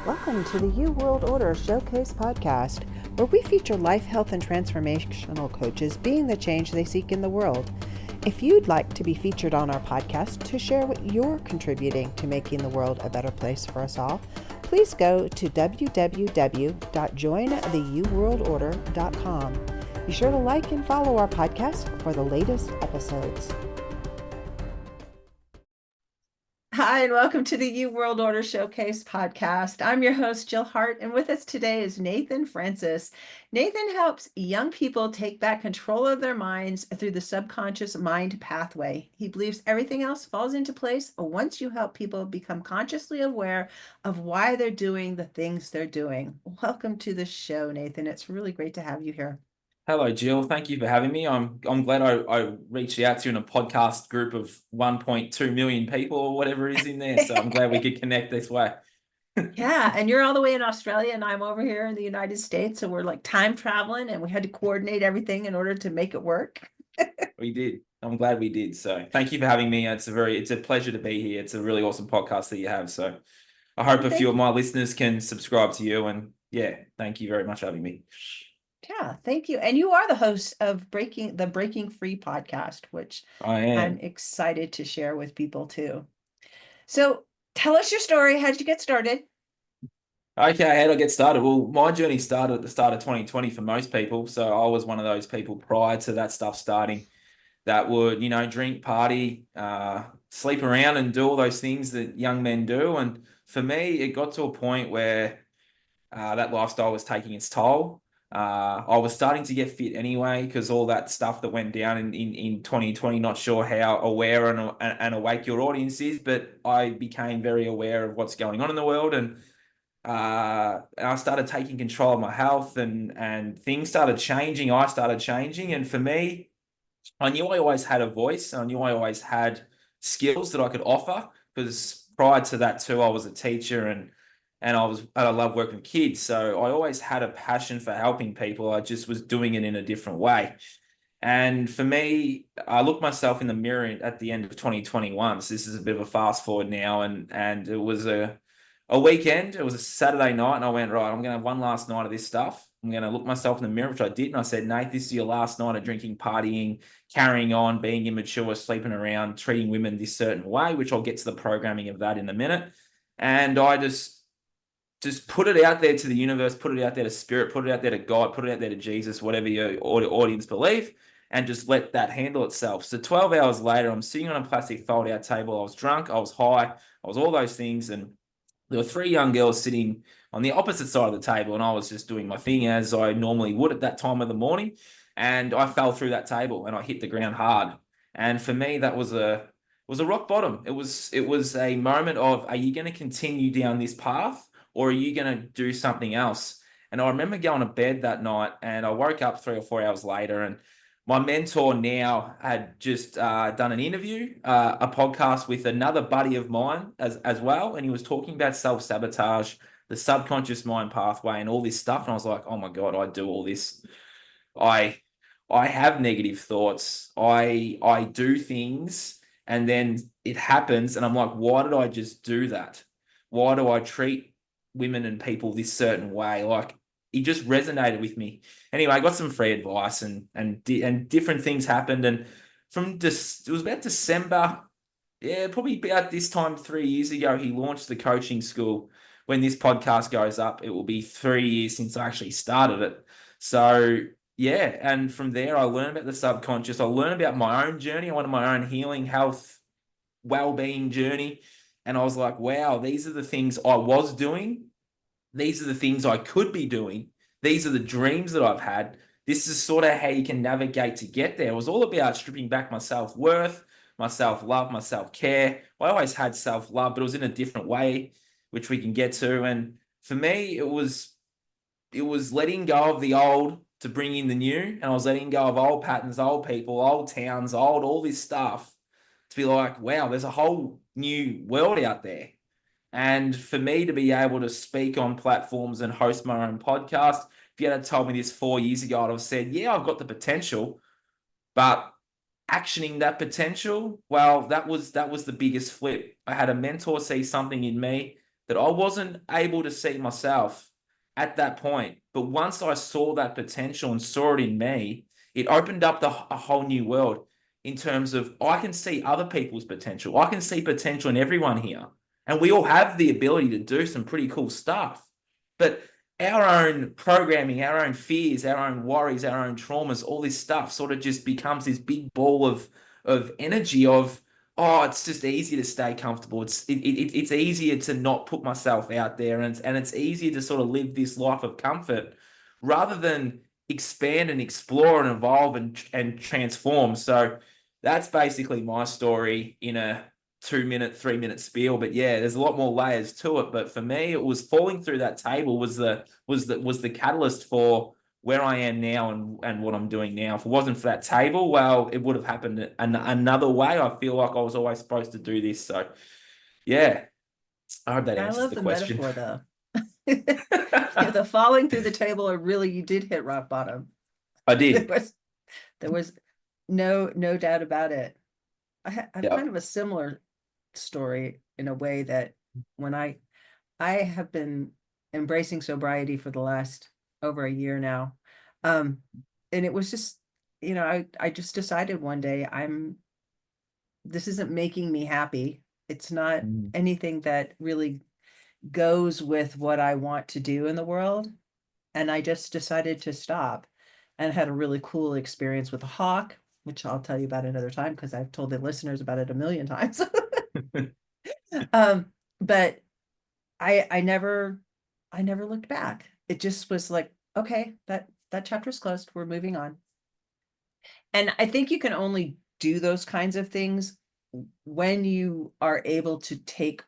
Welcome to the U World Order Showcase podcast, where we feature life, health, and transformational coaches being the change they seek in the world. If you'd like to be featured on our podcast to share what you're contributing to making the world a better place for us all, please go to www.jointheuworldorder.com. Be sure to like and follow our podcast for the latest episodes. Hi, and welcome to the U World Order Showcase podcast. I'm your host, Jill Hart, and with us today is Nathan Francis. Nathan helps young people take back control of their minds through the subconscious mind pathway. He believes everything else falls into place once you help people become consciously aware of why they're doing the things they're doing. Welcome to the show, Nathan. It's really great to have you here. Hello, Jill. Thank you for having me. I'm glad I reached out to you in a podcast group of 1.2 million people or whatever it is in there. So I'm glad we could connect this way. Yeah, and you're all the way in Australia and I'm over here in the United States. So we're like time traveling and we had to coordinate everything in order to make it work. We did. I'm glad we did. So thank you for having me. It's a pleasure to be here. It's a really awesome podcast that you have. So I hope a few of my listeners can subscribe to you. And yeah, thank you very much for having me. Yeah, thank you. And you are the host of Breaking Free podcast, which I'm excited to share with people too. So tell us your story. How did you get started? Okay, how did I get started? Well, my journey started at the start of 2020 for most people. So I was one of those people prior to that stuff starting that would, drink, party, sleep around and do all those things that young men do. And for me, it got to a point where that lifestyle was taking its toll. I was starting to get fit anyway because all that stuff that went down in 2020, not sure how aware and awake your audience is, but I became very aware of what's going on in the world, and I started taking control of my health, and things started changing. I started changing, and for me, I knew I always had a voice. I knew I always had skills that I could offer because prior to that too, I was a teacher and I love working with kids. So I always had a passion for helping people. I just was doing it in a different way. And for me, I looked myself in the mirror at the end of 2021. So this is a bit of a fast forward now, and it was a weekend. It was a Saturday night, and I went, right, I'm going to have one last night of this stuff. I'm going to look myself in the mirror, which I did. And I said, Nate, this is your last night of drinking, partying, carrying on, being immature, sleeping around, treating women this certain way, which I'll get to the programming of that in a minute. And I just put it out there to the universe, put it out there to spirit, put it out there to God, put it out there to Jesus, whatever your audience believe, and just let that handle itself. So 12 hours later, I'm sitting on a plastic fold-out table. I was drunk, I was high, I was all those things, and there were three young girls sitting on the opposite side of the table, and I was just doing my thing as I normally would at that time of the morning, and I fell through that table and I hit the ground hard. And for me, that was a rock bottom. It was a moment of, are you going to continue down this path or are you going to do something else? And I remember going to bed that night, and I woke up 3 or 4 hours later, and my mentor now had just done an interview, a podcast with another buddy of mine as well. And he was talking about self-sabotage, the subconscious mind pathway, and all this stuff. And I was like, oh my God, I do all this. I have negative thoughts. I do things and then it happens. And I'm like, why did I just do that? Why do I treat women and people this certain way? Like, he just resonated with me. Anyway, I got some free advice and different things happened. And it was about December, yeah, probably about this time 3 years ago, he launched the coaching school. When this podcast goes up, it will be 3 years since I actually started it. So yeah, and from there, I learned about the subconscious. I learned about my own journey. I wanted my own healing, health, well-being journey. And I was like, wow, these are the things I was doing. These are the things I could be doing. These are the dreams that I've had. This is sort of how you can navigate to get there. It was all about stripping back my self-worth, my self-love, my self-care. I always had self-love, but it was in a different way, which we can get to. And for me, it was letting go of the old to bring in the new. And I was letting go of old patterns, old people, old towns, all this stuff to be like, wow, there's a whole new world out there. And for me to be able to speak on platforms and host my own podcast, if you had told me this 4 years ago, I'd have said, yeah, I've got the potential, but actioning that potential, well, that was the biggest flip. I had a mentor see something in me that I wasn't able to see myself at that point. But once I saw that potential and saw it in me, it opened up a whole new world in terms of I can see other people's potential. I can see potential in everyone here. And we all have the ability to do some pretty cool stuff. But our own programming, our own fears, our own worries, our own traumas, all this stuff sort of just becomes this big ball of energy of, oh, it's just easy to stay comfortable. It's easier to not put myself out there, and it's easier to sort of live this life of comfort rather than expand and explore and evolve and transform. So that's basically my story in a 2 minute, 3 minute spiel. But yeah, there's a lot more layers to it. But for me, it was falling through that table was the catalyst for where I am now and what I'm doing now. If it wasn't for that table, well, it would have happened another way. I feel like I was always supposed to do this. So yeah, I hope that I answers love the the question. metaphor though. Yeah, the falling through the table, or really you did hit rock bottom. I There did. was there was no doubt about it. I've kind Yep. of a similar story in a way that when I have been embracing sobriety for the last over a year now. And it was just, I just decided one day this isn't making me happy. It's not Mm. anything that really goes with what I want to do in the world. And I just decided to stop and had a really cool experience with a hawk, which I'll tell you about another time because I've told the listeners about it a million times. But I never looked back. It just was like, okay, that chapter's closed. We're moving on. And I think you can only do those kinds of things when you are able to take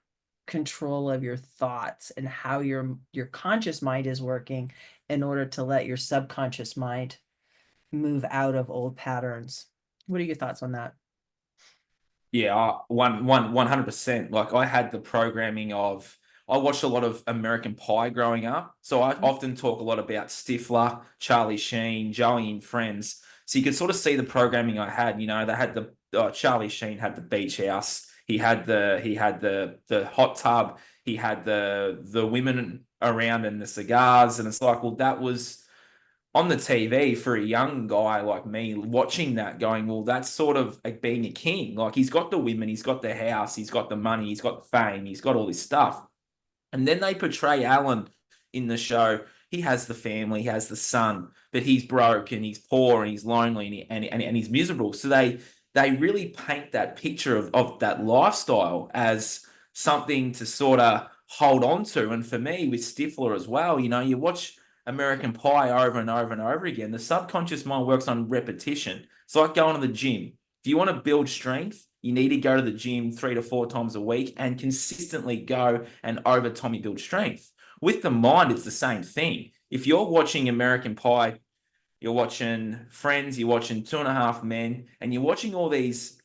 control of your thoughts and how your conscious mind is working in order to let your subconscious mind move out of old patterns. What are your thoughts on that? Yeah, 100%. Like I had the programming of, I watched a lot of American Pie growing up. So I often talk a lot about Stifler, Charlie Sheen, Joey and Friends. So you could sort of see the programming I had. They had Charlie Sheen had the beach house. He had the hot tub. He had the women around and the cigars. And it's like, well, that was on the TV for a young guy like me watching that going, well, that's sort of like being a king. Like he's got the women, he's got the house, he's got the money, he's got the fame, he's got all this stuff. And then they portray Alan in the show. He has the family, he has the son, but he's broke and he's poor and he's lonely and he's miserable. So they really paint that picture of that lifestyle as something to sort of hold on to. And for me, with Stifler as well, you watch American Pie over and over and over again. The subconscious mind works on repetition. It's like going to the gym. If you want to build strength, you need to go to the gym 3 to 4 times a week and consistently go and over time you build strength. With the mind, it's the same thing. If you're watching American Pie, you're watching Friends, you're watching Two and a Half Men, and you're watching all these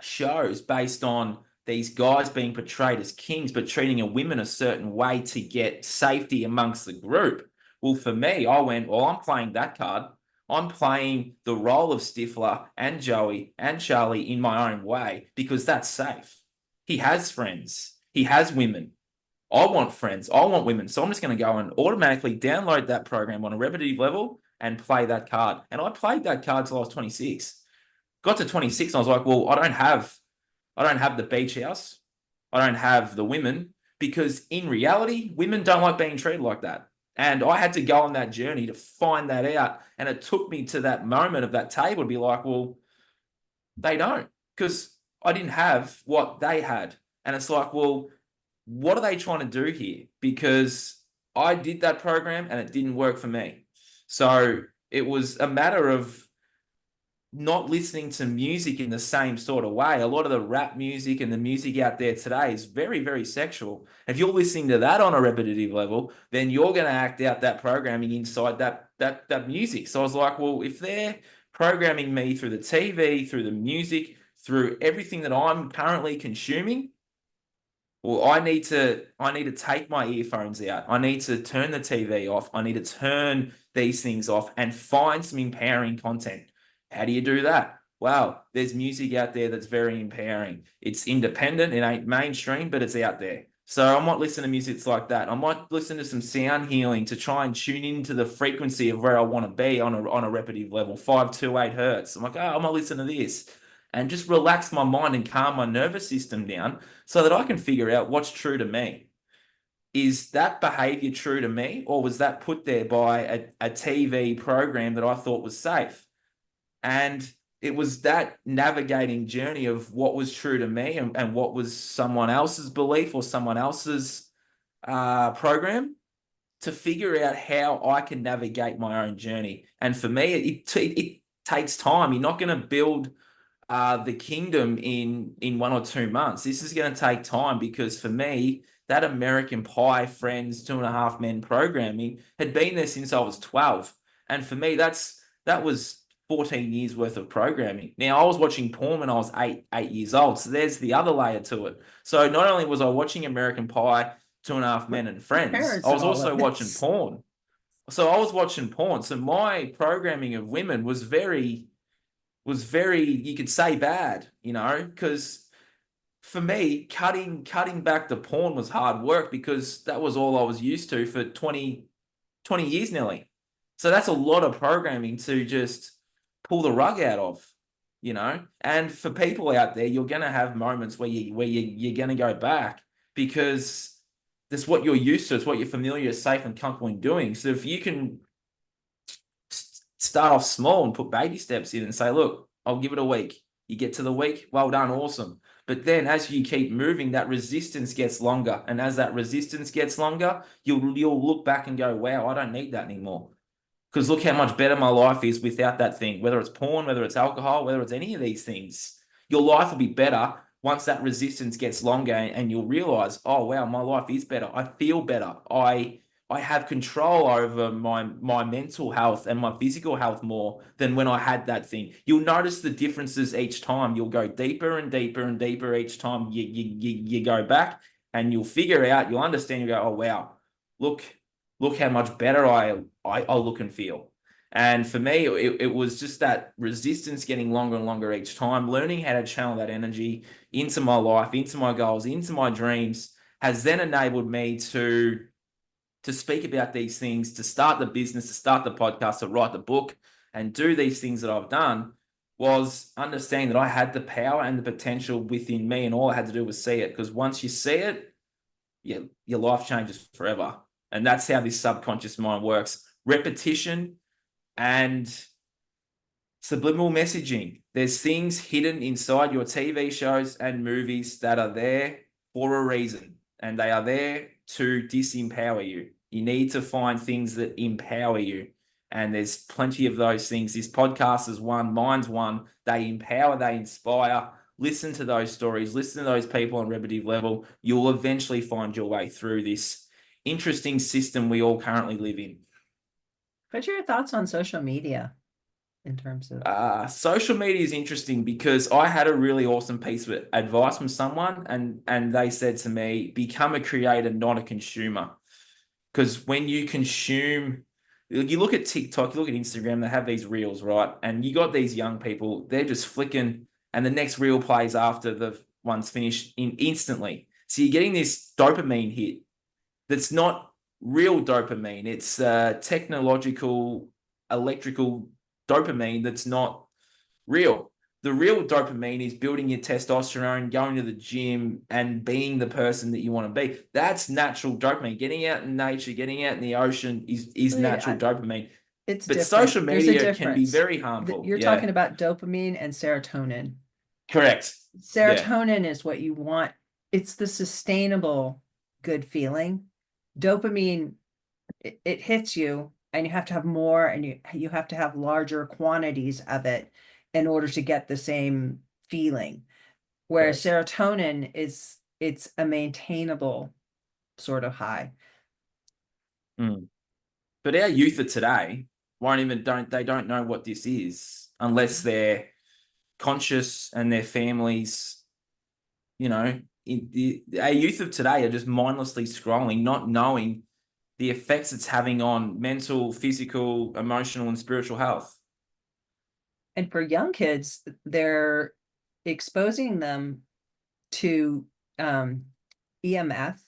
shows based on these guys being portrayed as kings, but treating a women a certain way to get safety amongst the group. Well, for me, I went, well, I'm playing that card. I'm playing the role of Stifler and Joey and Charlie in my own way because that's safe. He has friends. He has women. I want friends. I want women. So I'm just going to go and automatically download that program on a repetitive level and play that card. And I played that card till I was 26. Got to 26 and I was like, well, I don't have the beach house. I don't have the women because in reality, women don't like being treated like that. And I had to go on that journey to find that out. And it took me to that moment of that table to be like, well, they don't because I didn't have what they had. And it's like, well, what are they trying to do here? Because I did that program and it didn't work for me. So it was a matter of not listening to music in the same sort of way. A lot of the rap music and the music out there today is very, very sexual. If you're listening to that on a repetitive level, then you're going to act out that programming inside that music. So I was like, well, if they're programming me through the TV, through the music, through everything that I'm currently consuming, well, I need to take my earphones out. I need to turn the TV off. I need to turn these things off and find some empowering content. How do you do that? Wow, there's music out there that's very empowering. It's independent, it ain't mainstream, but it's out there. So I might listen to music like that. I might listen to some sound healing to try and tune into the frequency of where I want to be on a repetitive level, 528 hertz. I'm like, oh, I might listen to this and just relax my mind and calm my nervous system down so that I can figure out what's true to me. Is that behavior true to me, or was that put there by a TV program that I thought was safe? And it was that navigating journey of what was true to me and what was someone else's belief or someone else's program to figure out how I can navigate my own journey. And for me, it takes time. You're not going to build the kingdom in 1 or 2 months. This is going to take time because for me, that American Pie Friends 2.5 Men programming had been there since I was 12. And for me, that was 14 years worth of programming. Now I was watching porn when I was eight years old. So there's the other layer to it. So not only was I watching American Pie, 2.5 Men and Friends, Parents I of was all also of watching this. porn. So I was watching porn. So my programming of women was very, you could say, bad, because for me, cutting back the porn was hard work because that was all I was used to for 20 years nearly. So that's a lot of programming to just pull the rug out of. And for people out there, you're gonna have moments where you're gonna go back because that's what you're used to, it's what you're familiar, safe, and comfortable in doing. So if you can start off small and put baby steps in and say, look, I'll give it a week. You get to the week, well done, awesome. But then as you keep moving, that resistance gets longer. And as that resistance gets longer, you'll look back and go, wow, I don't need that anymore. Because look how much better my life is without that thing, whether it's porn, whether it's alcohol, whether it's any of these things. Your life will be better once that resistance gets longer and you'll realize, oh wow, my life is better. I feel better. I have control over my mental health and my physical health more than when I had that thing. You'll notice the differences each time. You'll go deeper and deeper and deeper each time you go back, and you'll figure out, you'll understand, you go, oh wow, look, look how much better I look and feel. And for me, it was just that resistance getting longer and longer each time, learning how to channel that energy into my life, into my goals, into my dreams, has then enabled me to speak about these things, to start the business, to start the podcast, to write the book, and do these things that I've done. Was understanding that I had the power and the potential within me, and all I had to do was see it. Because once you see it, your life changes forever. And that's how this subconscious mind works. Repetition and subliminal messaging. There's things hidden inside your TV shows and movies that are there for a reason, and they are there to disempower you. You need to find things that empower you. And there's plenty of those things. This podcast is one, mine's one. They empower, they inspire. Listen to those stories, listen to those people on repetitive level. You'll eventually find your way through this interesting system we all currently live in. What's your thoughts on social media in terms of? Social media is interesting because I had a really awesome piece of advice from someone, and they said to me, become a creator, not a consumer. Because when you consume, you look at TikTok, you look at Instagram, they have these reels, right? And you got these young people, they're just flicking, and the next reel plays after the one's finished instantly. So you're getting this dopamine hit that's not real dopamine. It's technological, electrical dopamine that's not real. The real dopamine is building your testosterone, going to the gym, and being the person that you want to be. That's natural dopamine. Getting out in nature, getting out in the ocean is natural dopamine. It's But different. social There's a media can be difference. very harmful. You're talking Yeah, about dopamine and serotonin. correct. Yeah. Serotonin is what you want. It's the sustainable good feeling. Dopamine, it hits you and you have to have more, and you have to have larger quantities of it in order to get the same feeling. Whereas Correct. serotonin it's a maintainable sort of high. Mm. But our youth of today don't know what this is unless they're conscious and their families, our youth of today are just mindlessly scrolling, not knowing the effects it's having on mental, physical, emotional, and spiritual health. And for young kids, they're exposing them to EMF,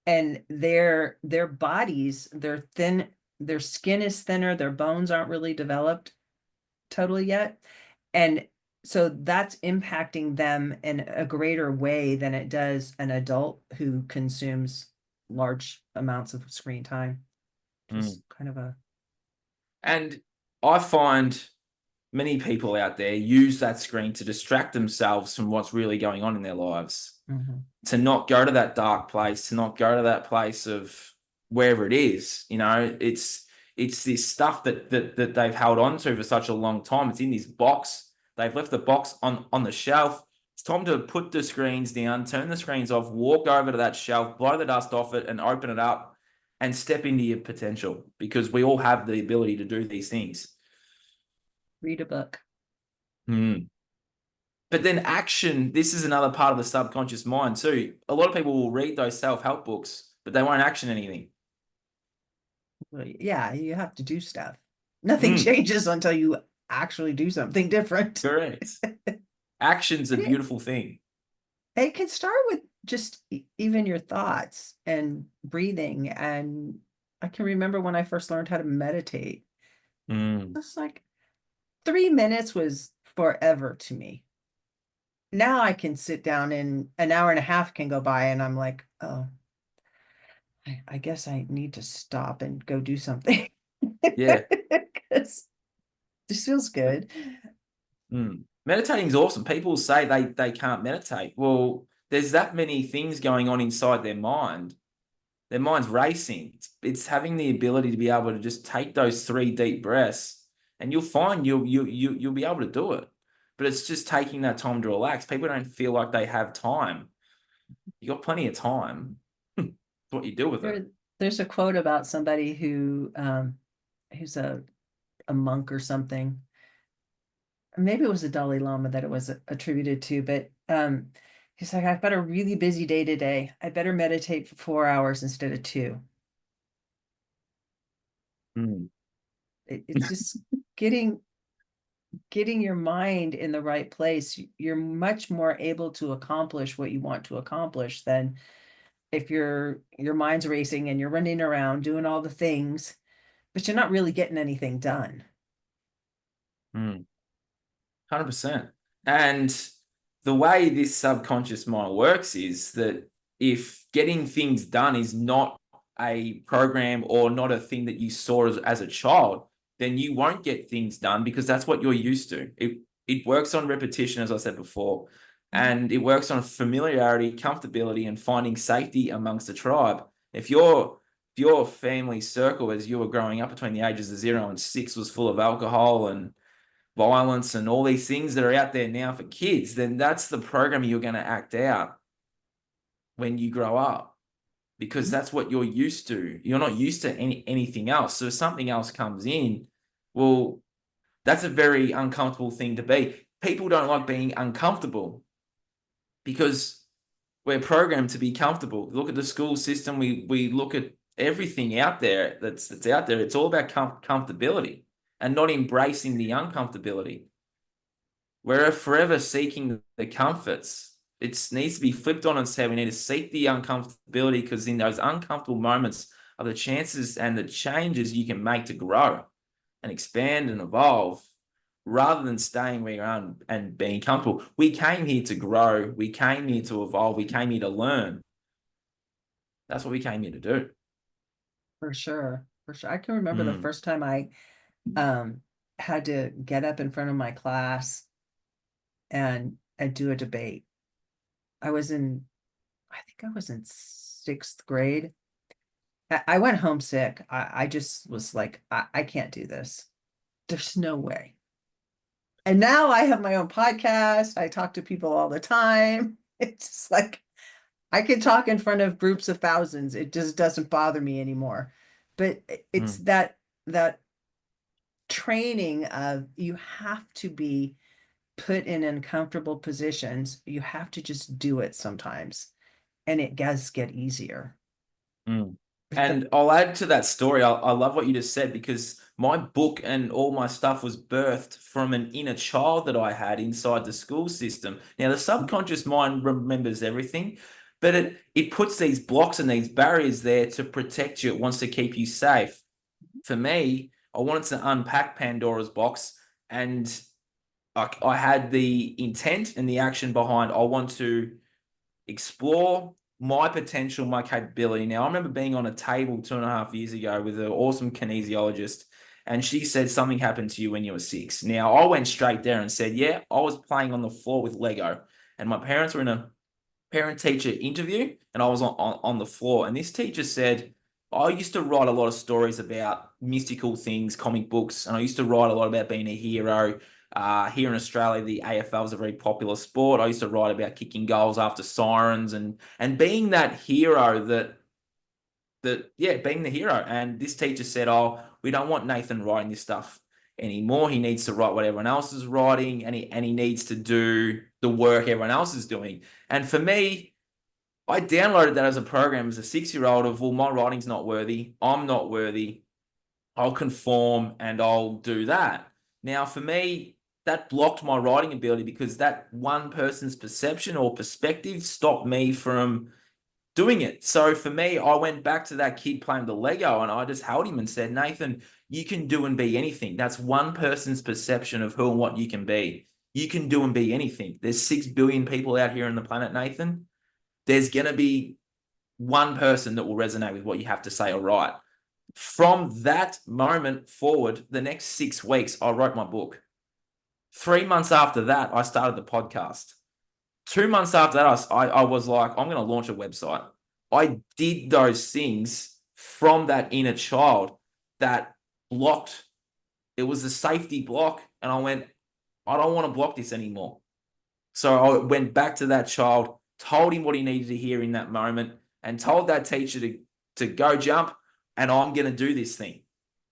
and their bodies, they're thin, their skin is thinner, their bones aren't really developed totally yet. And so that's impacting them in a greater way than it does an adult who consumes large amounts of screen time. Mm. Just kind of a And I find many people out there use that screen to distract themselves from what's really going on in their lives, mhm. to not go to that dark place, to not go to that place of wherever it is. It's this stuff that they've held on to for such a long time. It's in this box. They've left the box on the shelf. It's time to put the screens down, turn the screens off, walk over to that shelf, blow the dust off it, and open it up and step into your potential, because we all have the ability to do these things. Read a book. Hmm. But then action, this is another part of the subconscious mind too. A lot of people will read those self-help books, but they won't action anything. Well, yeah, you have to do stuff. Nothing Mm, changes until you actually do something different. correct. Action's a And beautiful thing. it can start with just even your thoughts and breathing. And I can remember when I first learned how to meditate, Mm, it's like 3 minutes was forever to me. Now I can sit down and an hour and a half can go by and I'm like, oh, I guess I need to stop and go do something. yeah. Because this feels good. Meditating is awesome. People say they can't meditate. Well, there's that many things going on inside their mind. Their mind's racing. It's having the ability to be able to just take those 3 deep breaths, and you'll find you'll be able to do it. But it's just taking that time to relax. People don't feel like they have time. You got plenty of time. What you do with it. There, there's a quote about somebody who's a monk or something. Maybe it was the Dalai Lama that it was attributed to, but he's like, I've got a really busy day today. I better meditate for 4 hours instead of two. Mm, It's just getting getting your mind in the right place. You're much more able to accomplish what you want to accomplish than if your mind's racing and you're running around doing all the things, but you're not really getting anything done. mm. 100%. And the way this subconscious mind works is that if getting things done is not a program or not a thing that you saw as a child, then you won't get things done because that's what you're used to. It works on repetition, as I said before, and it works on familiarity, comfortability, and finding safety amongst the tribe. If your family circle as you were growing up between the ages of 0 and 6 was full of alcohol and violence and all these things that are out there now for kids, then that's the program you're going to act out when you grow up, because that's what you're used to. You're not used to anything else. So if something else comes in, well, that's a very uncomfortable thing to be. People don't like being uncomfortable because we're programmed to be comfortable. Look at the school system. We look at everything out there that's out there. It's all about comfortability and not embracing the uncomfortability. We're forever seeking the comforts. It needs to be flipped on its head. We need to seek the uncomfortability, because in those uncomfortable moments are the chances and the changes you can make to grow and expand and evolve, rather than staying where you are and being comfortable. We came here to grow. We came here to evolve. We came here to learn. That's what we came here to do. For sure. For sure. I can remember the Mm, first time I um had to get up in front of my class and do a debate. I was in, I think I was in sixth grade. I went home sick. I just was like, I can't do this. There's no way. And now I have my own podcast. I talk to people all the time. It's just like I can talk in front of groups of thousands. It just doesn't bother me anymore. But it's mm, that training of you have to be put in uncomfortable positions. You have to just do it sometimes, and it does get easier. mm. The And I'll add to that story. I love what you just said, because my book and all my stuff was birthed from an inner child that I had inside the school system. Now, the subconscious mind remembers everything, but it puts these blocks and these barriers there to protect you. It wants to keep you safe. For me, I wanted to unpack Pandora's box, and I had the intent and the action behind I want to explore my potential, my capability. Now, I remember being on a table 2.5 years ago with an awesome kinesiologist, and she said something happened to you when you were 6. Now, I went straight there and said, yeah, I was playing on the floor with Lego, and my parents were in a parent-teacher interview, and I was on the floor. And this teacher said, I used to write a lot of stories about mystical things, comic books, and I used to write a lot about being a hero. Here in Australia, the AFL is a very popular sport. I used to write about kicking goals after sirens and being that hero being the hero. And this teacher said, oh, we don't want Nathan writing this stuff anymore. He needs to write what everyone else is writing, and he needs to do the work everyone else is doing. And for me, I downloaded that as a program as a 6-year-old of, well, my writing's not worthy. I'm not worthy. I'll conform and I'll do that. Now, for me, that blocked my writing ability because that one person's perception or perspective stopped me from doing it. So for me, I went back to that kid playing the Lego, and I just held him and said, Nathan, you can do and be anything. That's one person's perception of who and what you can be. You can do and be anything. There's 6 billion people out here on the planet, Nathan. There's going to be one person that will resonate with what you have to say or write. From that moment forward, the next 6 weeks, I wrote my book. 3 months after that, I started the podcast. 2 months after that, I was like, I'm going to launch a website. I did those things from that inner child that blocked. It was a safety block. And I went, I don't want to block this anymore. So I went back to that child, told him what he needed to hear in that moment, and told that teacher to go jump, and I'm going to do this thing.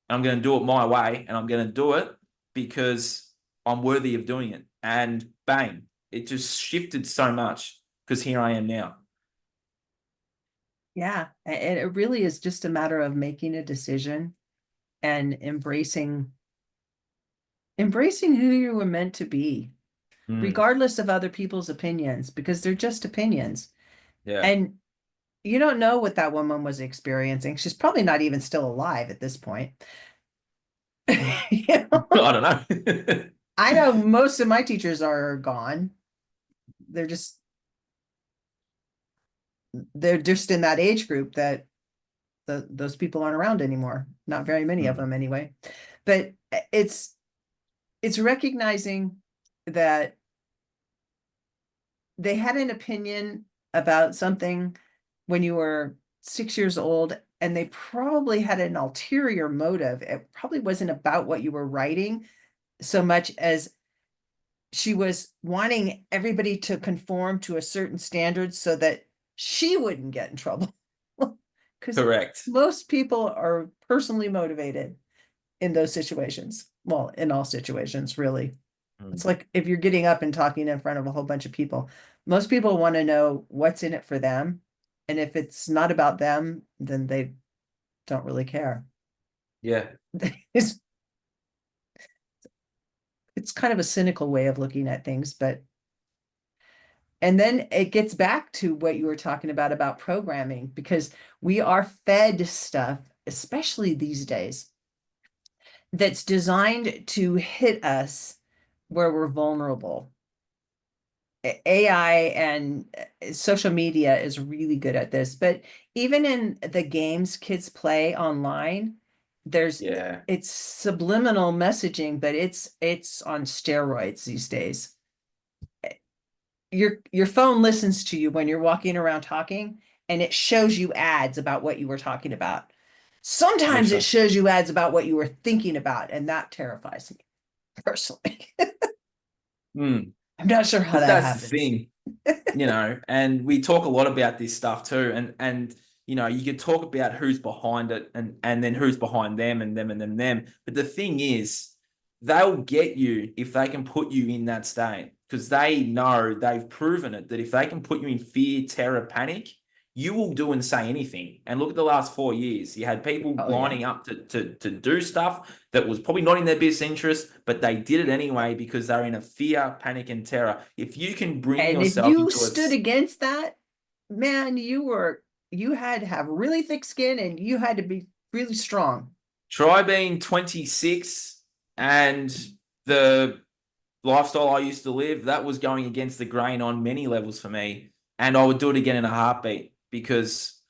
I'm going to do it my way, and I'm going to do it because I'm worthy of doing it. And bang, it just shifted so much because here I am now. Yeah, and it really is just a matter of making a decision and embracing who you were meant to be, Mm, regardless of other people's opinions, because they're just opinions. yeah. And you don't know what that woman was experiencing. She's probably not even still alive at this point. You know? I don't know. I know most of my teachers are gone. They're just they're just in that age group that those people aren't around anymore. Not very many of them anyway. But it's recognizing that they had an opinion about something when you were 6 years old, and they probably had an ulterior motive. It probably wasn't about what you were writing so much as she was wanting everybody to conform to a certain standard so that she wouldn't get in trouble. Because Correct. most people are personally motivated in those situations. Well, in all situations, really. It's like if you're getting up and talking in front of a whole bunch of people, most people want to know what's in it for them. And if it's not about them, then they don't really care. Yeah. It's, it's kind of a cynical way of looking at things, but and then it gets back to what you were talking about programming, because we are fed stuff, especially these days, that's designed to hit us where we're vulnerable. AI and social media is really good at this, but even in the games kids play online, there's Yeah. it's subliminal messaging, but it's on steroids these days. Your phone listens to you when you're walking around talking, and it shows you ads about what you were talking about. Sometimes it Literally. shows you ads about what you were thinking about, and that terrifies me personally. Mm. I'm not sure how Because that that's the happens. thing. And we talk a lot about this stuff too. And you could talk about who's behind it and then who's behind them and them and them. But the thing is, they'll get you if they can put you in that state because they know they've proven it that if they can put you in fear, terror, panic, you will do and say anything. And look at the last 4 years. You had people Oh yeah. lining up to do stuff that was probably not in their best interest, but they did it anyway because they're in a fear, panic, and terror. If you can bring And if yourself you into a stood against that, man, you had to have really thick skin and you had to be really strong. Try being 26 and the lifestyle I used to live, that was going against the grain on many levels for me. And I would do it again in a heartbeat because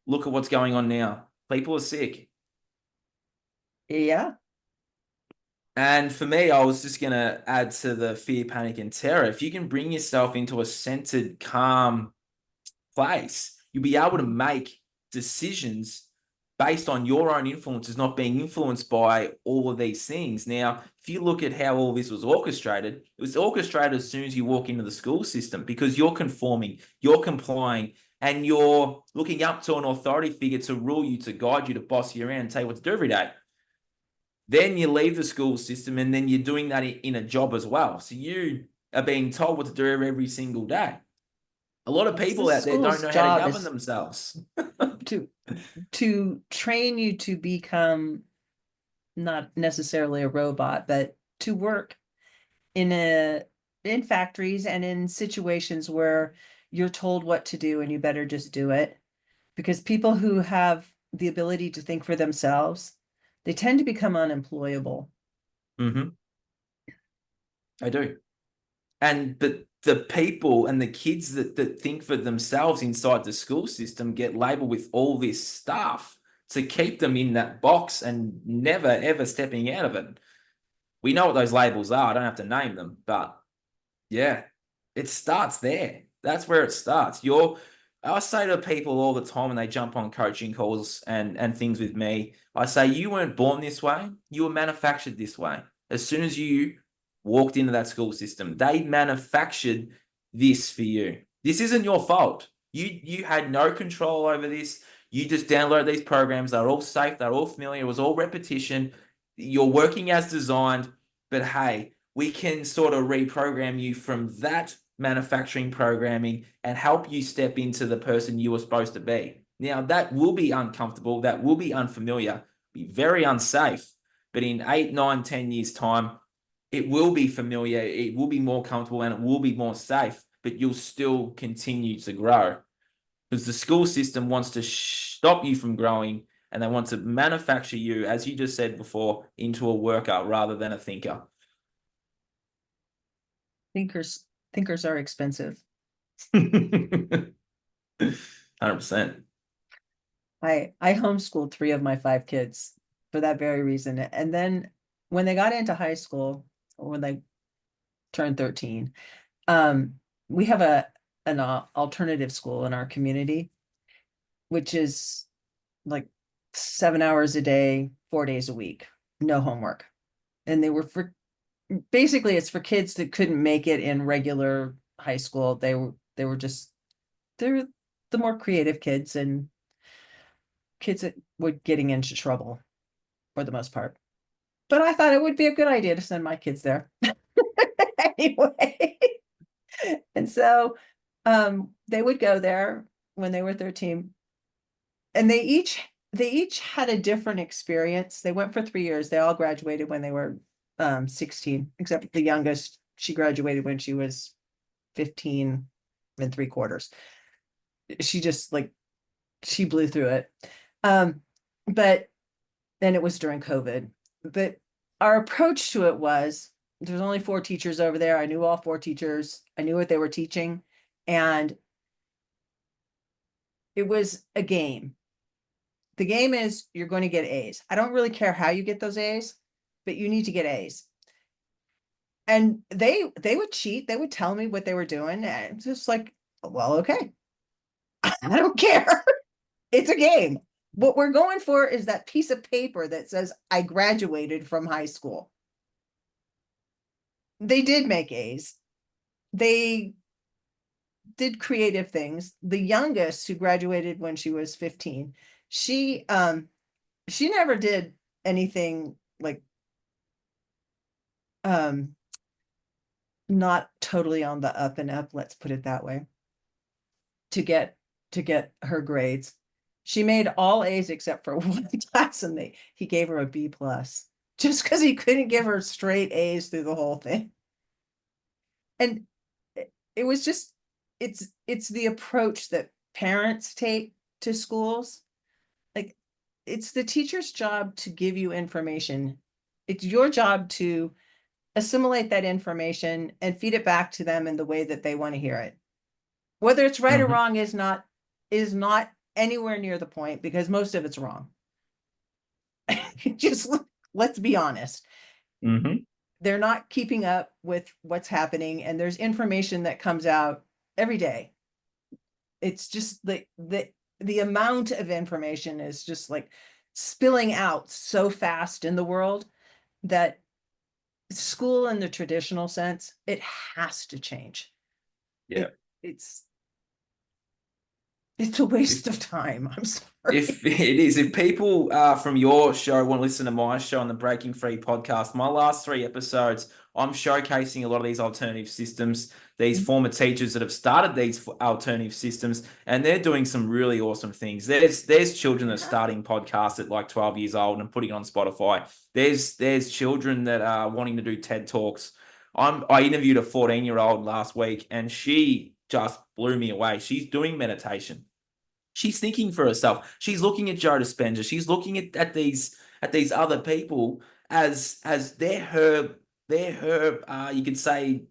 look at what's going on now. People are sick. Yeah. And for me, I was just going to add to the fear, panic, and terror. If you can bring yourself into a centered, calm place, you'll be able to make decisions based on your own influences, not being influenced by all of these things. Now, if you look at how all this was orchestrated, it was orchestrated as soon as you walk into the school system because you're conforming, you're complying, and you're looking up to an authority figure to rule you, to guide you, to boss you around and tell you what to do every day. Then you leave the school system and then you're doing that in a job as well. So you are being told what to do every single day. A lot of Because the people out there don't school's know how to job govern is themselves. to train you to become not necessarily a robot, but to work in factories and in situations where you're told what to do and you better just do it. Because people who have the ability to think for themselves, they tend to become unemployable. Mm-hmm. I do. But the people and the kids that think for themselves inside the school system get labeled with all this stuff to keep them in that box and never ever stepping out of it. We know what those labels are. I don't have to name them, but yeah, it starts there. That's where it starts. I say to people all the time when they jump on coaching calls and things with me, I say, you weren't born this way. You were manufactured this way. As soon as you walked into that school system, they manufactured this for you. This isn't your fault. You had no control over this. You just download these programs. They're all safe. They're all familiar. It was all repetition. You're working as designed. But hey, we can sort of reprogram you from that manufacturing programming and help you step into the person you were supposed to be. Now, that will be uncomfortable. That will be unfamiliar, be very unsafe. But in 8, 9, 10 years' time, it will be familiar. It will be more comfortable and it will be more safe, but you'll still continue to grow because the school system wants to stop you from growing and they want to manufacture you, as you just said before, into a worker rather than a thinker. Thinkers are expensive. 100%. I homeschooled 3 of my 5 kids for that very reason. And then when they got into high school, or when they turned 13, we have an alternative school in our community, which is like 7 hours a day, 4 days a week, no homework. And they were for basically it's for kids that couldn't make it in regular high school. They were just they're the more creative kids and kids that were getting into trouble for the most part. But I thought it would be a good idea to send my kids there anyway. And so they would go there when they were 13, and they each had a different experience. They went for 3 years. They all graduated when they were 16, except the youngest. She graduated when she was 15 and 3/4. She just like she blew through it. But then it was during COVID. But our approach to it was there's only 4 teachers over there. I knew all 4 teachers. I knew what they were teaching. And it was a game. The game is you're going to get A's. I don't really care how you get those A's, but you need to get A's. And they would cheat. They would tell me what they were doing. And it's just like, well, okay. I don't care. It's a game. What we're going for is that piece of paper that says I graduated from high school. They did make A's. They did creative things. The youngest, who graduated when she was 15, she never did anything like um not totally on the up and up, let's put it that way, to get her grades. She made all A's except for one class, and he gave her a B+, just because he couldn't give her straight A's through the whole thing. And it was just it's the approach that parents take to schools. Like, it's the teacher's job to give you information. It's your job to assimilate that information and feed it back to them in the way that they want to hear it. Whether it's right or Mhm. wrong is not anywhere near the point, because most of it's wrong. Just let's be honest. Mhm. They're not keeping up with what's happening, and there's information that comes out every day. It's just the amount of information is just like spilling out so fast in the world that school in the traditional sense, it has to change. Yeah. It's a waste If of time. I'm sorry. if it is, if people from your show want to listen to my show on the Breaking Free podcast, my last 3 episodes, I'm showcasing a lot of these alternative systems, these former teachers that have started these alternative systems, and they're doing some really awesome things. There's children that are Yeah. starting podcasts at like 12 years old and putting it on Spotify. There's children that are wanting to do TED Talks. I interviewed a 14-year-old last week, and she just blew me away. She's doing meditation. She's thinking for herself. She's looking at Joe Dispenza. She's looking at these other people as they're her you could say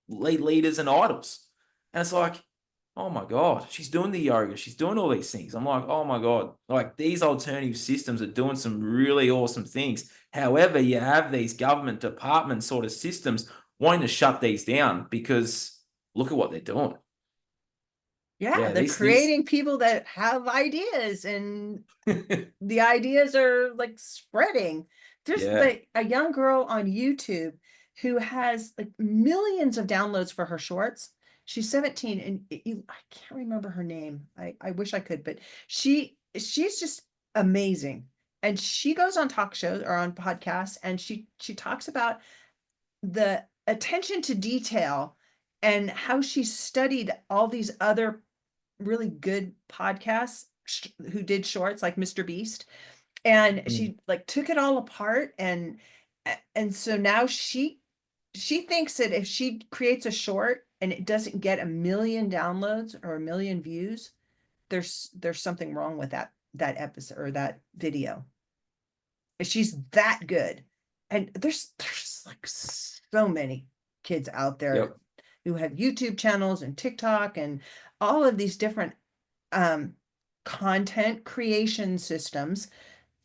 leaders and idols. And it's like, oh my God, she's doing the yoga, she's doing all these things. I'm like, oh my God, like these alternative systems are doing some really awesome things. However, you have these government department sort of systems wanting to shut these down because look at what they're doing. Yeah, Yeah, they're these creating people that have ideas, and the ideas are like spreading. There's yeah. like a young girl on YouTube who has like millions of downloads for her shorts. She's 17, and I can't remember her name. I wish I could, but she's just amazing. And she goes on talk shows or on podcasts, and she talks about the attention to detail and how she studied all these other really good podcasts who did shorts like Mr. Beast, and Mm. she like took it all apart, and so now she thinks that if she creates a short and it doesn't get a million downloads or a million views, there's something wrong with that episode or that video. She's that good. And there's like so many kids out there Yep. who have YouTube channels and TikTok and all of these different um content creation systems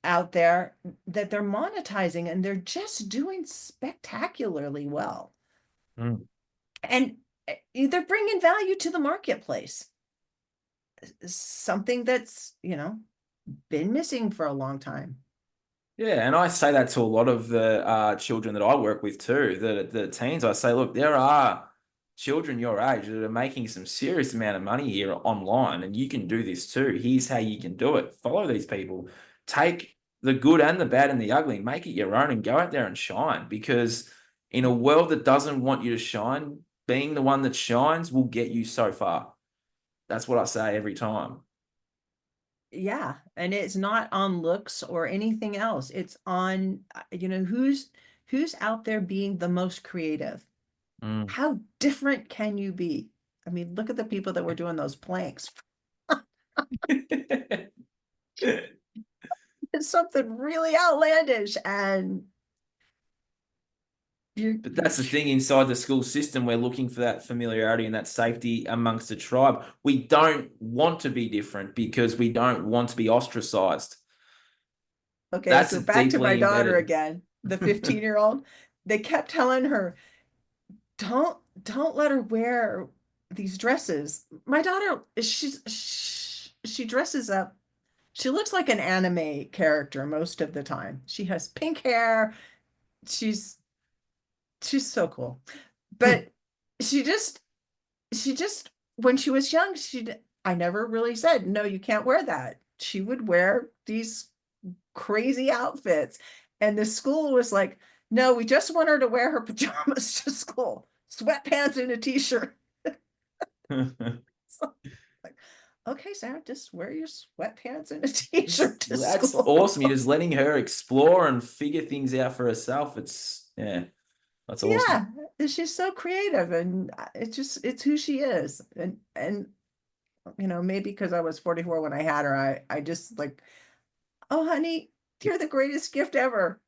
out there that they're monetizing, and they're just doing spectacularly well. Mm. And they're bringing value to the marketplace, something that's, been missing for a long time. Yeah, and I say that to a lot of the children that I work with too, the teens. I say, look, there are children your age that are making some serious amount of money here online, and you can do this too. Here's how you can do it. Follow these people. Take the good and the bad and the ugly, make it your own, and go out there and shine. Because in a world that doesn't want you to shine, being the one that shines will get you so far. That's what I say every time. Yeah, and it's not on looks or anything else. It's on, who's out there being the most creative. Mm. How different can you be? I mean, look at the people that were doing those planks. It's something really outlandish, and But you're that's the thing inside the school system. We're looking for that familiarity and that safety amongst the tribe. We don't want to be different because we don't want to be ostracized. okay. That's So back to my deeply daughter embedded. again, the 15-year-old. They kept telling her, don't let her wear these dresses. My daughter, she dresses up. She looks like an anime character most of the time. She has pink hair. She's she's so cool. But she just she just when she was young, I never really said, no, you can't wear that. She would wear these crazy outfits. And the school was like, no, we just want her to wear her pajamas to school, sweatpants and a t-shirt. So, like, okay, Sarah, just wear your sweatpants and a t-shirt to That's school. awesome. You're just letting her explore and figure things out for herself. Yeah, that's awesome. Yeah, and she's so creative, and it's who she is. And maybe because I was 44 when I had her, I just like, oh, honey, you're the greatest gift ever.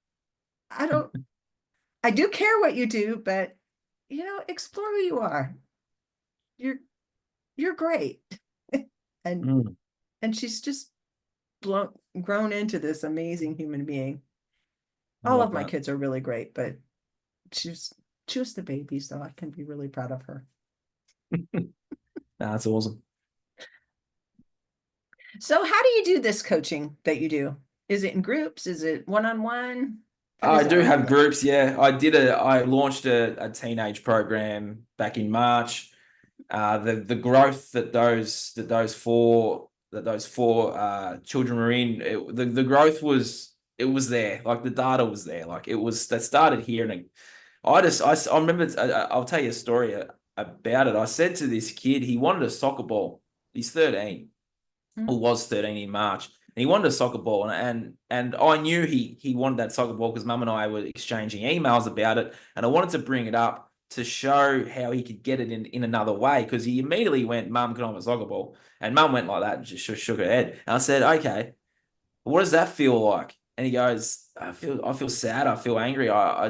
I don't, I do care what you do, but explore who you are. You're you're great. and Mm, and she's just grown into this amazing human being. I All love of my that. kids are really great, but she's just the baby, so I can be really proud of her. That's awesome. So how do you do this coaching that you do? Is it in groups? Is it one-on-one? How I does it do work? have groups. Yeah, I launched a teenage program back in March. The growth that those four children were in, the growth was there. Like the data was there. Like it was that started here, and I remember. I'll tell you a story about it. I said to this kid, he wanted a soccer ball. He's 13, or Mhm. was 13 in March. And he wanted a soccer ball, and I knew he wanted that soccer ball because Mum and I were exchanging emails about it, and I wanted to bring it up to show how he could get it in another way, because he immediately went, "Mum, can I have a soccer ball?" And Mum went like that and just shook her head. And I said, "Okay, what does that feel like?" And he goes, I feel sad. I feel angry. I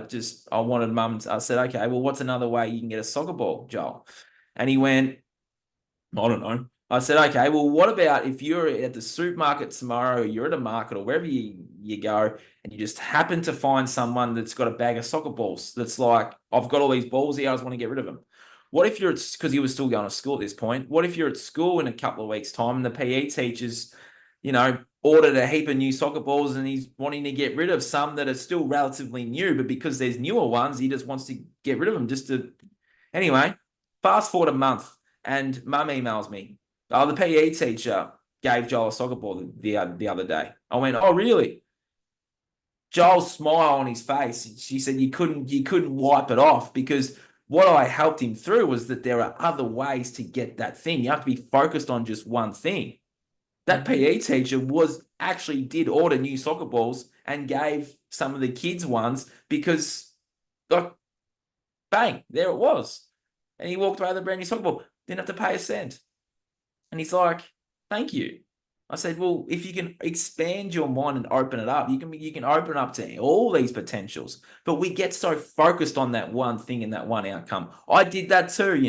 wanted Mum. I said, "Okay, well, what's another way you can get a soccer ball, Joel?" And he went, I don't know. I said, okay, well, what about if you're at the supermarket tomorrow, or you're at a market, or wherever you go, and you just happen to find someone that's got a bag of soccer balls that's like, I've got all these balls here, I just want to get rid of them. What if you're because he was still going to school at this point, what if you're at school in a couple of weeks' time and the PE teacher's, ordered a heap of new soccer balls and he's wanting to get rid of some that are still relatively new, but because there's newer ones, he just wants to get rid of them just to. Anyway, fast forward a month and Mum emails me. Oh, the PE teacher gave Joel a soccer ball the other day. I went, oh really? Joel's smile on his face. She said you couldn't wipe it off, because what I helped him through was that there are other ways to get that thing. You have to be focused on just one thing. That Mhm. PE teacher did order new soccer balls and gave some of the kids ones because, like, bang, there it was. And he walked away with a brand new soccer ball. Didn't have to pay a cent. And he's like, thank you. I said, well, if you can expand your mind and open it up, you can open up to all these potentials. But we get so focused on that one thing and that one outcome. I did that too.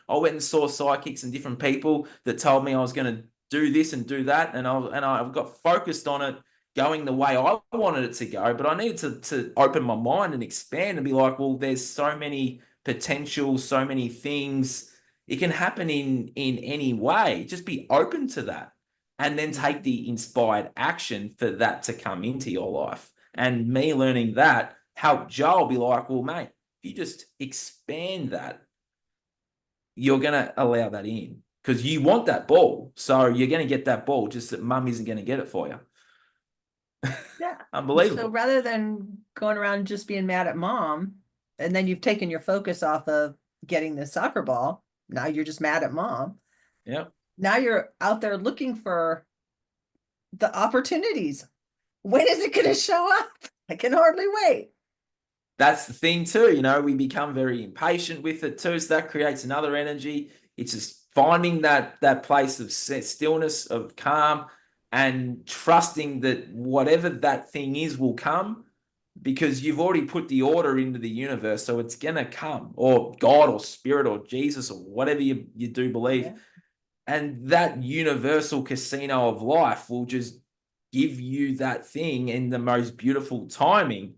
I went and saw psychics and different people that told me I was going to do this and do that, and I got focused on it going the way I wanted it to go. But I needed to open my mind and expand and be like, well, there's so many potentials, so many things. It can happen in any way. Just be open to that, and then take the inspired action for that to come into your life. And me learning that helped Joel be like, well, mate, if you just expand that, you're going to allow that in because you want that ball. So you're going to get that ball, just that Mum isn't going to get it for you. Yeah. So Unbelievable. rather than going around just being mad at mom, and then you've taken your focus off of getting the soccer ball, now you're just mad at mom. Yep. Now you're out there looking for the opportunities. When is it going to show up? I can hardly wait. That's the thing too. We become very impatient with it too. So that creates another energy. It's just finding that place of stillness, of calm, and trusting that whatever that thing is will come, because you've already put the order into the universe. So it's going to come, or God or spirit or Jesus or whatever you do believe. Yeah, And that universal casino of life will just give you that thing in the most beautiful timing.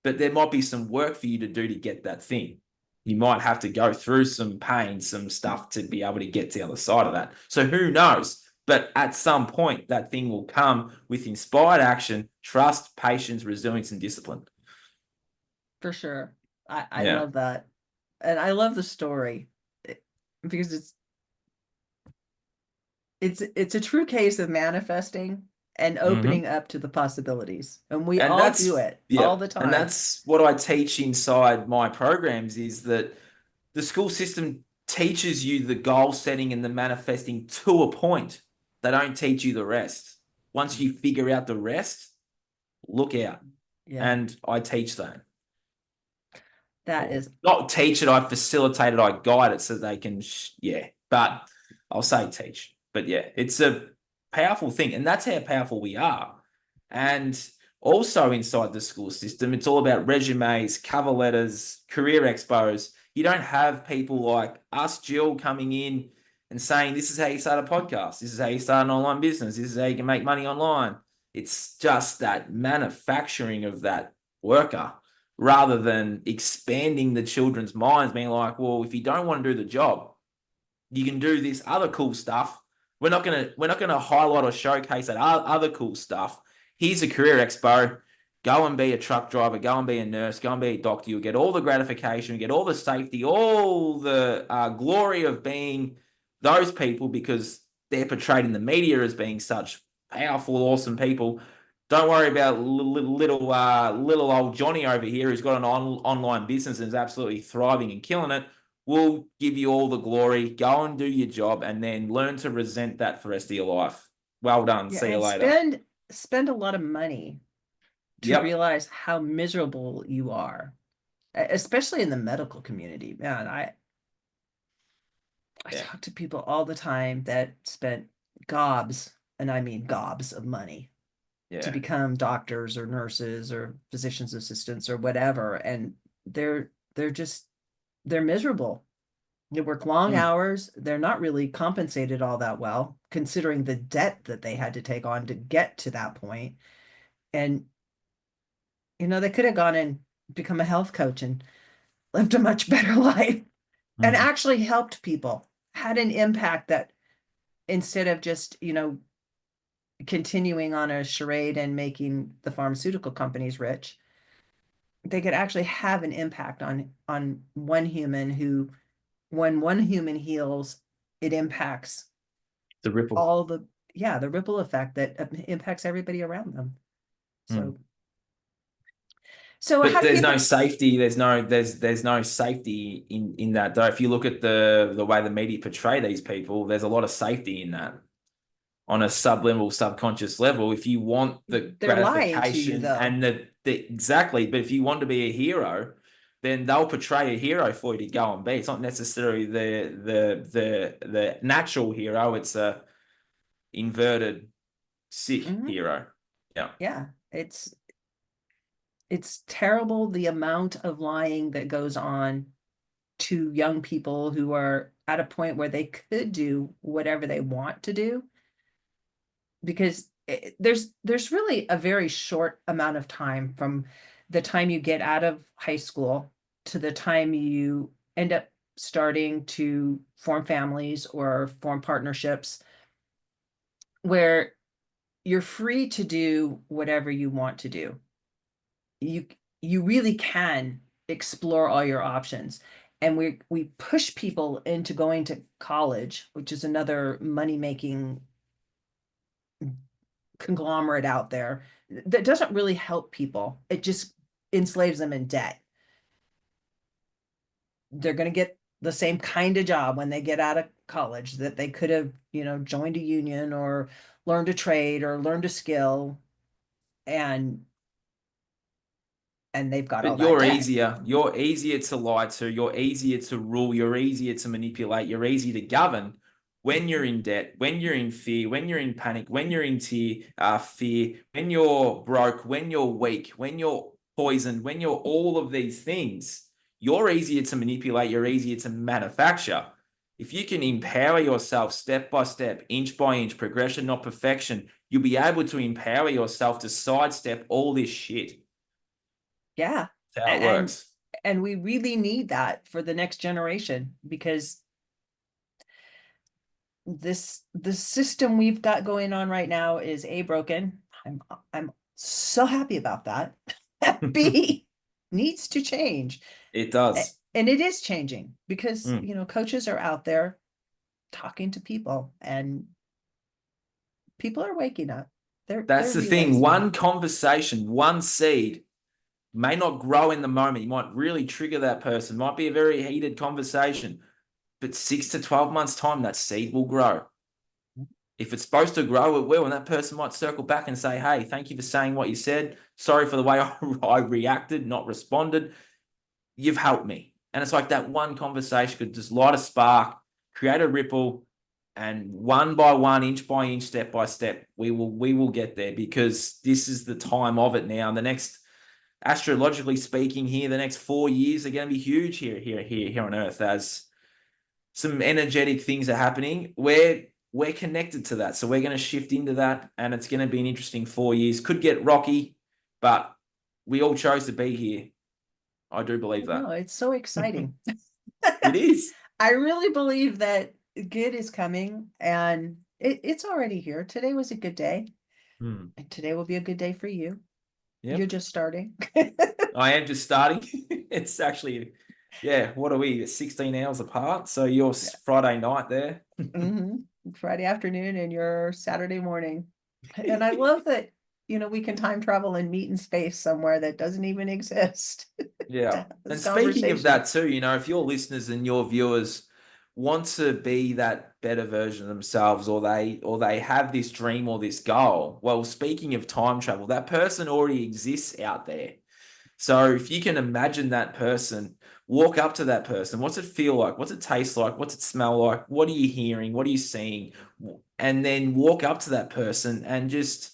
But there might be some work for you to do to get that thing. You might have to go through some pain, some stuff to be able to get to the other side of that. So who knows? But at some point, that thing will come with inspired action, trust, patience, resilience, and discipline. for sure. I Yeah. love that. And I love the story because it's a true case of manifesting and Mm-hmm. opening up to the possibilities. And we And all do that's, it yeah. all the And time. that's what I teach inside my programs, is that the school system teaches you the goal setting and the manifesting to a point. They don't teach you the rest. Once you figure out the rest, look out. Yeah, And I teach that. that Or is not teach it, I facilitate it, I guide it so they can, yeah. But I'll say teach. But yeah, it's a powerful thing, and that's how powerful we are. And also inside the school system, it's all about resumes, cover letters, career expos. You don't have people like us, Jill, coming in and saying, this is how you start a podcast. This is how you start an online business. This is how you can make money online. It's just that manufacturing of that worker rather than expanding the children's minds, being like, well, if you don't want to do the job, you can do this other cool stuff. We're not gonna highlight or showcase that other cool stuff. Here's a career expo. Go and be a truck driver. Go and be a nurse. Go and be a doctor. You'll get all the gratification. You get all the safety, all the glory of being those people because they're portrayed in the media as being such powerful, awesome people. Don't worry about little old Johnny over here who's got an online business and is absolutely thriving and killing it. We'll give you all the glory. Go and do your job, and then learn to resent that for the rest of your life. Well done. Yeah, See you and later. spend a lot of money to Yep. realize how miserable you are, especially in the medical community. Man, I Yeah. talk to people all the time that spent gobs, and I mean gobs of money to Yeah. become doctors or nurses or physician's assistants or whatever, and they're miserable. They work long Mm. hours. They're not really compensated all that well, considering the debt that they had to take on to get to that point. And they could have gone and become a health coach and lived a much better life and Mm. actually helped people, had an impact that instead of just, continuing on a charade and making the pharmaceutical companies rich, they could actually have an impact on one human who, when one human heals, it impacts The ripple. all the ripple effect that impacts everybody around them. Mm. So But how do there's you no safety. There's no safety in that though. If you look at the way the media portray these people, there's a lot of safety in that on a sublevel, subconscious level. If you want the they're lying to you gratification though. and the exactly, but if you want to be a hero, then they'll portray a hero for you to go and be. It's not necessarily the natural hero. It's a inverted sick Mhm. hero. Yeah. Yeah, it's terrible the amount of lying that goes on to young people who are at a point where they could do whatever they want to do, because there's really a very short amount of time from the time you get out of high school to the time you end up starting to form families or form partnerships where you're free to do whatever you want to do. You you really can explore all your options. And we push people into going to college, which is another money making conglomerate out there that doesn't really help people. It just enslaves them in debt. They're going to get the same kind of job when they get out of college that they could have, joined a union or learned a trade or learned a skill, and they've got all But that you're debt. easier. You're easier to lie to. You're easier to rule. You're easier to manipulate. You're easy to govern when you're in debt, when you're in fear, when you're in panic, when you're in fear, when you're broke, when you're weak, when you're poisoned, when you're all of these things. You're easier to manipulate. You're easier to manufacture. If you can empower yourself step by step, inch by inch, progression, not perfection, you'll be able to empower yourself to sidestep all this shit. Yeah. That's how it And works. we really need that for the next generation, because the system we've got going on right now is A, broken. I'm so happy about that. B, needs to change. It does. And it is changing because, Mm. coaches are out there talking to people, and people are waking up. They're That's the thing. realizing. One conversation, one seed may not grow in the moment. You might really trigger that person. Might be a very heated conversation, but 6 to 12 months' time, that seed will grow. If it's supposed to grow, it will. And that person might circle back and say, hey, thank you for saying what you said. Sorry for the way I reacted, not responded. You've helped me. And it's like that one conversation could just light a spark, create a ripple, and one by one, inch by inch, step by step, we will get there, because this is the time of it now. And the next, astrologically speaking, here, the next 4 years are going to be huge here on Earth, as some energetic things are happening. We're connected to that, so we're going to shift into that, and it's going to be an interesting 4 years. Could get rocky, but we all chose to be here. I do believe that. No, it's so exciting. It is. I really believe that good is coming, and it's already here. Today was a good day, Hmm. and today will be a good day for you. Yep. You're just starting. I am just starting. It's actually, yeah, what are we, 16 hours apart? So you're Friday night there. Mhm. Friday afternoon and your Saturday morning. And I love that, we can time travel and meet in space somewhere that doesn't even exist. Yeah. To have And this speaking of conversation. that too, if your listeners and your viewers want to be that better version of themselves, or they have this dream or this goal, well, speaking of time travel, that person already exists out there. So if you can imagine that person, walk up to that person, what's it feel like? What's it taste like? What's it smell like? What are you hearing? What are you seeing? And then walk up to that person and just,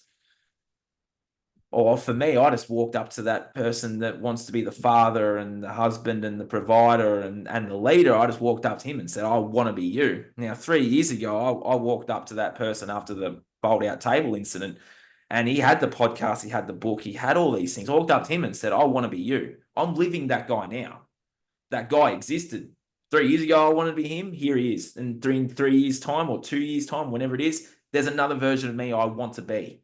or for me, I just walked up to that person that wants to be the father and the husband and the provider and the leader. I just walked up to him and said, I want to be you. Now, 3 years ago, I walked up to that person after the fold out table incident, and he had the podcast, he had the book, he had all these things. I walked up to him and said, I want to be you. I'm living that guy now. That guy existed. 3 years ago, I wanted to be him. Here he is. And in 3 years' time or 2 years' time, whenever it is, there's another version of me I want to be.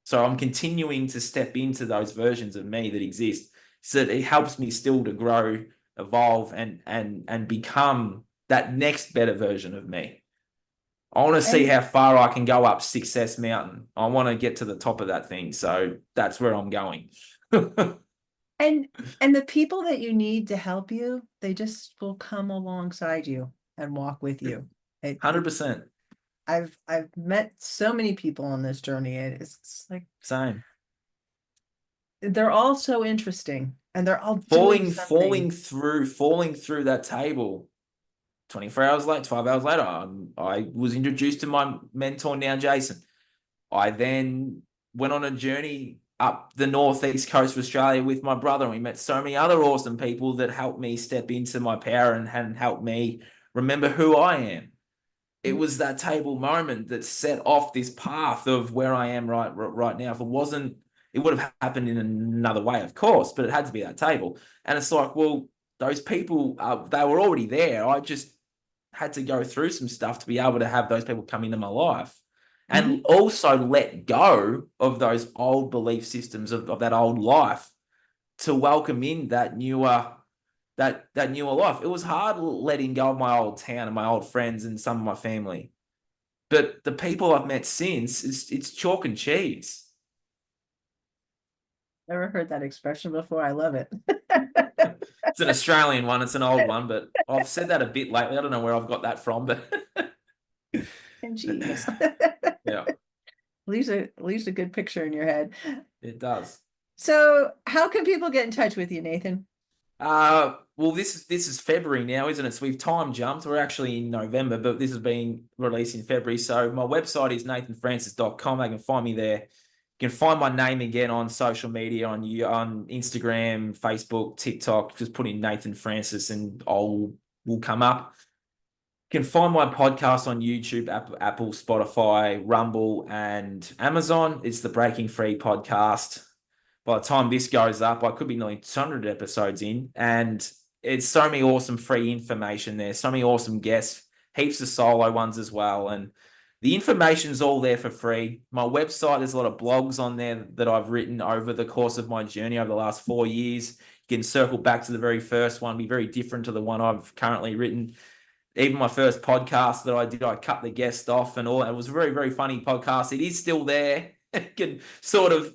So I'm continuing to step into those versions of me that exist, so that it helps me still to grow, evolve, and become that next better version of me. I want to see And how far I can go up Success Mountain. I want to get to the top of that thing. So that's where I'm going. and and the people that you need to help you, they just will come alongside you and walk with you. It 100%. I've met so many people on this journey, and it's like Same. they're all so interesting and they're all doing falling something. falling through falling through that table. 24 hours later, 5 hours later, I was introduced to my mentor now, Jason. I then went on a journey up the northeast coast of Australia with my brother, and we met so many other awesome people that helped me step into my power and helped me remember who I am. It was that table moment that set off this path of where I am right now. If it wasn't, it would have happened in another way, of course, but it had to be that table. And it's like, well, those people, they were already there. I just had to go through some stuff to be able to have those people come into my life, and Mhm. also let go of those old belief systems of that old life, to welcome in that newer life. It was hard letting go of my old town and my old friends and some of my family. But the people I've met since, it's chalk and cheese. Never heard that expression before. I love it. It's an Australian one, it's an old one, but I've said that a bit lately. I don't know where I've got that from, but And geez. yeah, Leaves a good picture in your head. it does. So how can people get in touch with you, Nathan? Well, this is February now, isn't it? So we've time jumped. We're actually in November, but this is being released in February. So my website is nathanfrancis.com. They can find me there. You can find my name again on social media, on Instagram, Facebook, TikTok. Just put in Nathan Francis and will come up. You can find my podcast on YouTube, Apple, Spotify, Rumble, and Amazon. It's the Breaking Free podcast. By the time this goes up, I could be nearly 200 episodes in, and it's so many awesome free information there, so many awesome guests, heaps of solo ones as well, and the information's all there for free. My website, there's a lot of blogs on there that I've written over the course of my journey over the last 4 years. You can circle back to the very first one, be very different to the one I've currently written. Even my first podcast that I did, I cut the guest off and all. It was a very, very funny podcast. It is still there. It can sort of,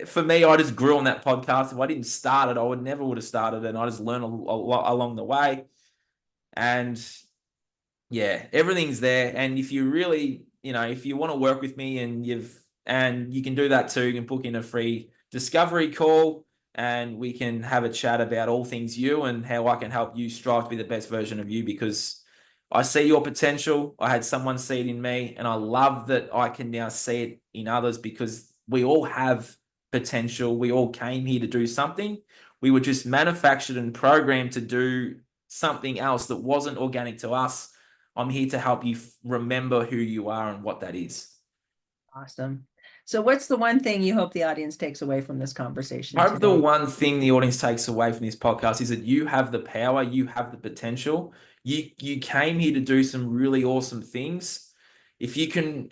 for me, I just grew on that podcast. If I didn't start it, I would never would have started it. And I just learned a lot along the way. And yeah, everything's there. And if you really, if you want to work with me and you can do that too, you can book in a free discovery call and we can have a chat about all things you and how I can help you strive to be the best version of you, because I see your potential. I had someone see it in me, and I love that I can now see it in others because we all have potential. We all came here to do something. We were just manufactured and programmed to do something else that wasn't organic to us. I'm here to help you remember who you are and what that is. Awesome. So what's the one thing you hope the audience takes away from this conversation I hope the today? one thing the audience takes away from this podcast is that you have the power, you have the potential. You came here to do some really awesome things. If you can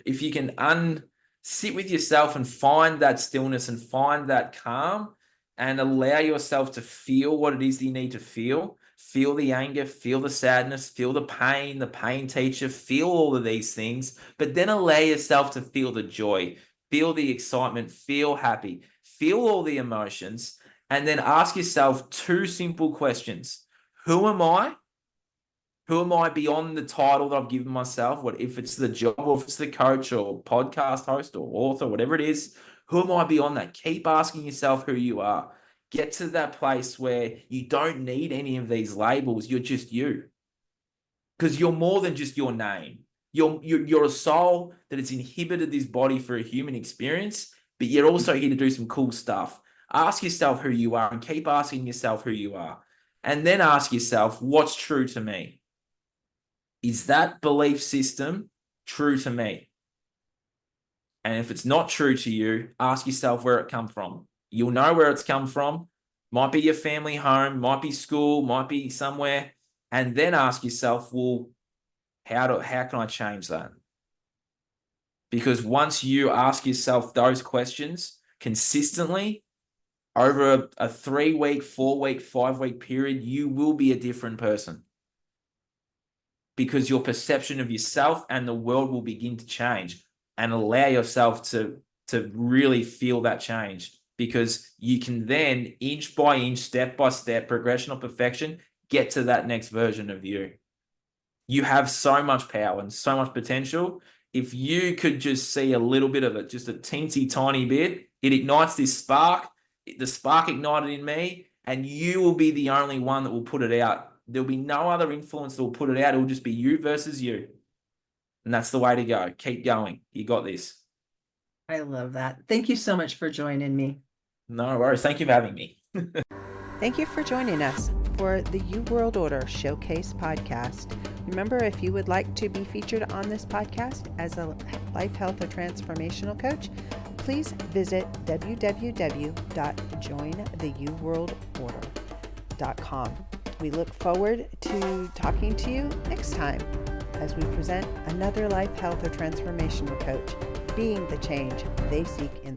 sit with yourself and find that stillness and find that calm and allow yourself to feel what it is that you need to feel. Feel the anger, feel the sadness, feel the pain teacher, feel all of these things, but then allow yourself to feel the joy, feel the excitement, feel happy, feel all the emotions, and then ask yourself two simple questions. Who am I? Who am I beyond the title that I've given myself? What if it's the job or if it's the coach or podcast host or author, whatever it is, who am I beyond that? Keep asking yourself who you are. Get to that place where you don't need any of these labels. You're just you. Because you're more than just your name. You're a soul that has inhibited this body for a human experience, but you're also here to do some cool stuff. Ask yourself who you are and keep asking yourself who you are. And then ask yourself, what's true to me? Is that belief system true to me? And if it's not true to you, ask yourself where it come from. You'll know where it's come from. Might be your family home, might be school, might be somewhere. And then ask yourself, well, how can I change that? Because once you ask yourself those questions consistently over a 3-week, 4-week, 5-week period, you will be a different person. Because your perception of yourself and the world will begin to change, and allow yourself to really feel that change, because you can then inch by inch, step by step, progression of perfection, get to that next version of you. You have so much power and so much potential. If you could just see a little bit of it, just a teensy tiny bit, it ignites this spark. The spark ignited in me, and you will be the only one that will put it out. There'll be no other influence that will put it out. It will just be you versus you. And that's the way to go. Keep going. You got this. I love that. Thank you so much for joining me. No worries. Thank you for having me. Thank you for joining us for the You World Order Showcase podcast. Remember, if you would like to be featured on this podcast as a life, health, or transformational coach, please visit www.jointheyouworldorder.com. We look forward to talking to you next time as we present another life, health, or transformational coach being the change they seek in